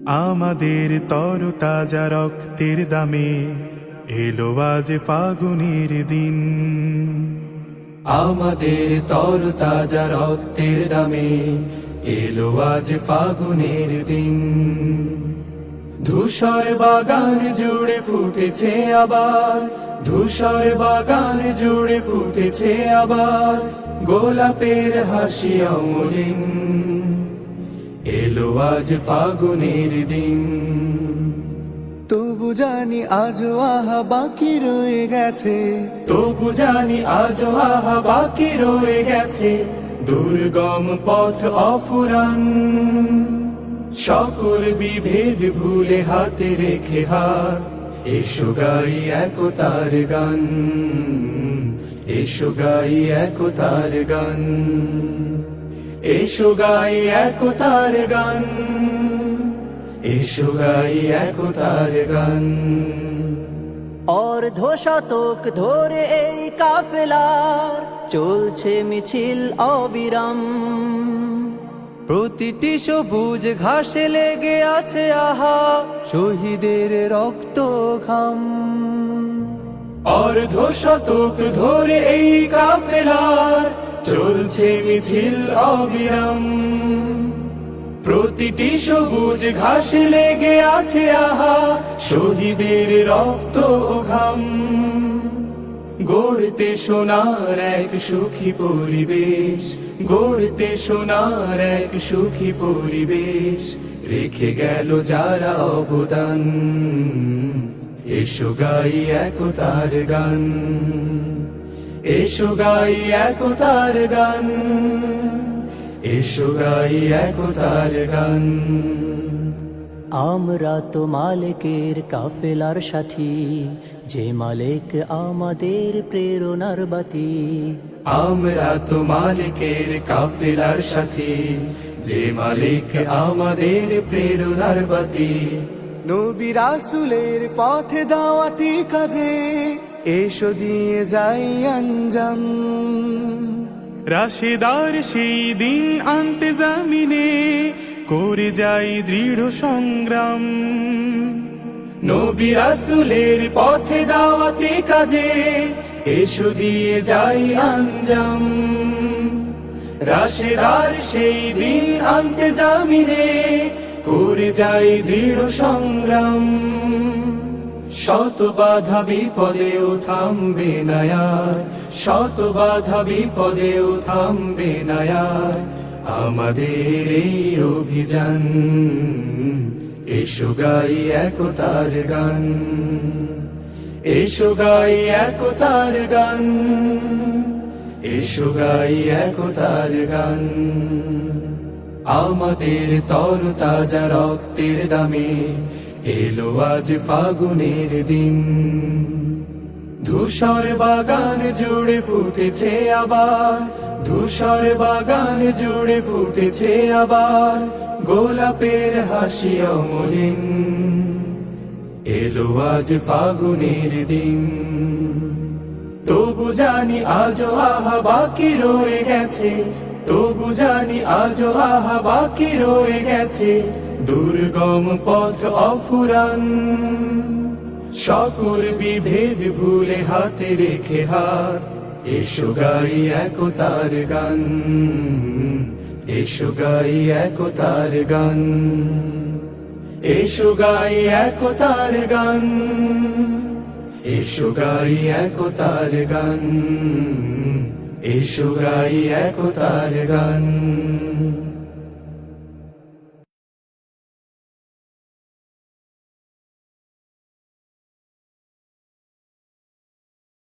আমাদের তরতাজা রক্তের দামে এলো আজ ফাগুনের দিন। আমাদের তরতাজা রক্তের দামে এলো আজ ফাগুনের দিন। ধূসর বাগান জুড়ে ফুটেছে আবার, ধূসর বাগান জুড়ে ফুটেছে আবার গোলাপের হাসি অমলিন। এলো আজ ফাগুনের দিন। তবু জানি আজও আহা বাকি রয়ে গেছে, তবু জানি আজও আহা বাকি রয়ে গেছে দুর্গম পথ অফুরান। সকল বিভেদ ভুলে হাতে রেখে হাত, এসো গাই একতার গান, এসো গাই একতার গান, এসো গাই একতার গান, এসো গাই একতার গান। অর্ধ শতক ধরে এই কাফেলার চলছে মিছিল অবিরাম। প্রতিটি সবুজ ঘাসে লেগে আছে আহা শহীদের রক্ত ঘাম। অর্ধ শতক ধরে এই কাফেলার চলছে মিছিল অবিরাম। প্রতিটি সবুজ ঘাসে লেগে আছে আহা শহীদের রক্ত ঘাম। গড়তে সোনার এক সুখী পরিবেশ, গড়তে সোনার এক সুখী পরিবেশ রেখে গেল যারা অবদান। এসো গাই একতার গান, এসো গাই একতার গান, এসো গাই একতার গান। আমরা তো মালিকের কাফেলার সাথী, যে মালিক আমাদের প্রেরণার বাতি। আমরা তো মালিকের কাফেলার সাথী, যে মালিক আমাদের প্রেরণার বাতি। নবী রাসূলের পথে দাওয়াতি কাজে এসো দিয়ে যাই আঞ্জাম। রাশেদার সেই দিন আনতে জামিনে করে যাই দৃঢ় সংগ্রাম। নবী রাসূলের পথে দাওয়াতি কাজে এসো দিয়ে যাই আঞ্জাম। রাশেদার সেই দিন আনতে জামিনে করে যাই দৃঢ় সংগ্রাম। শত বাধা বিপদেও থামবে না আর, শত বাধা বিপদেও থামবে না আর আমাদের এই অভিযান। এসো গাই একতার গান, এসো গাই একতার গান, এসো গাই একতার গান। আমাদের তরতাজা রক্তের দামে এলো আজ ফাগুনের দিন। ধূসর বাগান জুড়ে ফুটেছে আবার, ধূসর বাগান জুড়ে ফুটেছে আবার গোলাপের হাসি অমলিন। এলো আজ ফাগুনের দিন। তবু জানি আজও আহা বাকি রয়ে গেছে, তবু জানি আজও আহা বাকি রয়ে গেছে দুর্গম পথ অফুরান। সকল বিভেদ ভুলে হাতে রেখে হাত, এসো গাই একতার গান, এসো গাই একতার গান, এসো গাই একতার গান, এসো গাই একতার গান, এসো গাই একতার গান।